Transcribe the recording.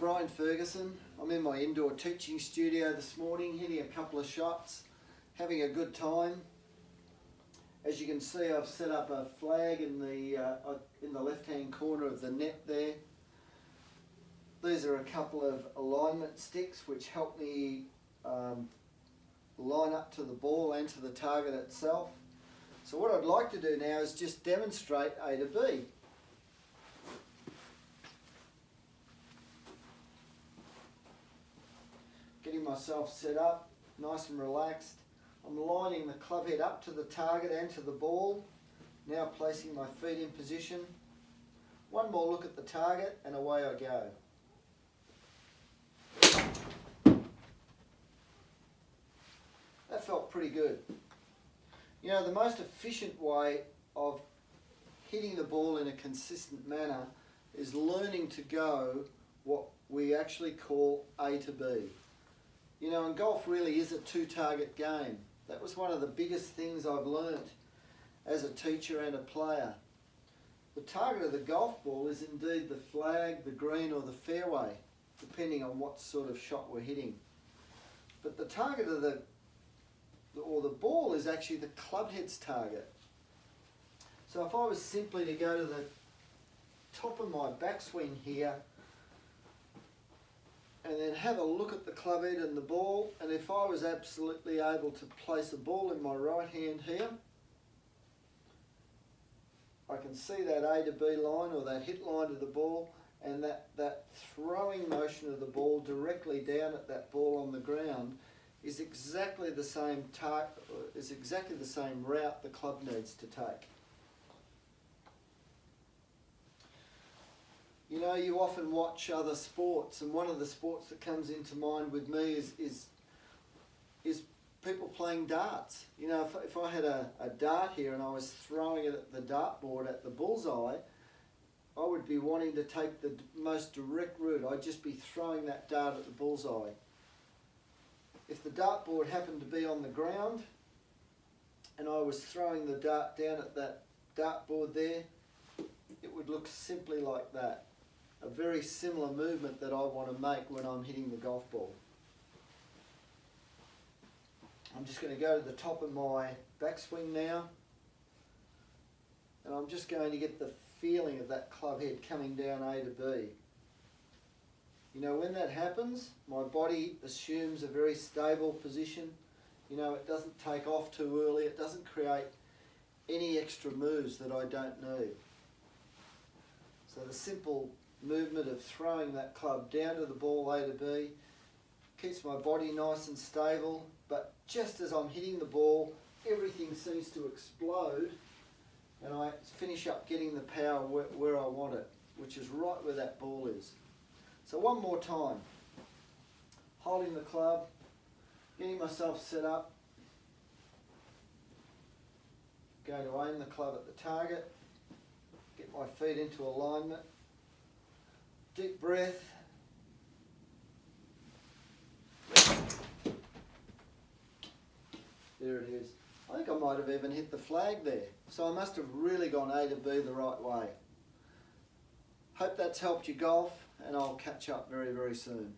Bryan Ferguson. I'm in my indoor teaching studio this morning, hitting a couple of shots, having a good time. As you can see, I've set up a flag in the left-hand corner of the net there. These are a couple of alignment sticks which help me line up to the ball and to the target itself. So what I'd like to do now is just demonstrate AtoB. Getting myself set up, nice and relaxed. I'm lining the club head up to the target and to the ball. Now placing my feet in position. One more look at the target and away I go. That felt pretty good. You know, the most efficient way of hitting the ball in a consistent manner is learning to go what we actually call AtoB. You know, and golf really is a two-target game. That was one of the biggest things I've learnt as a teacher and a player. The target of the golf ball is indeed the flag, the green or the fairway, depending on what sort of shot we're hitting. But the target of the ball is actually the club head's target. So if I was simply to go to the top of my backswing here and then have a look at the club head and the ball, and if I was absolutely able to place a ball in my right hand here, I can see that AtoB line or that hit line to the ball, and that throwing motion of the ball directly down at that ball on the ground is exactly the same route the club needs to take. You know, you often watch other sports, and one of the sports that comes into mind with me is people playing darts. You know, if I had a dart here and I was throwing it at the dartboard at the bullseye, I would be wanting to take the most direct route. I'd just be throwing that dart at the bullseye. If the dartboard happened to be on the ground and I was throwing the dart down at that dartboard there, it would look simply like that. A very similar movement that I want to make when I'm hitting the golf ball. I'm just going to go to the top of my backswing now, and I'm just going to get the feeling of that club head coming down AtoB. You know, when that happens, my body assumes a very stable position. You know, it doesn't take off too early, it doesn't create any extra moves that I don't need. So the simple movement of throwing that club down to the ball AtoB keeps my body nice and stable, but just as I'm hitting the ball, everything seems to explode and I finish up getting the power where I want it, which is right where that ball is. So one more time, holding the club, getting myself set up, going to aim the club at the target, get my feet into alignment, deep breath, there it is. I think I might have even hit the flag there, so I must have really gone AtoB the right way. Hope that's helped you golf, and I'll catch up very, very soon.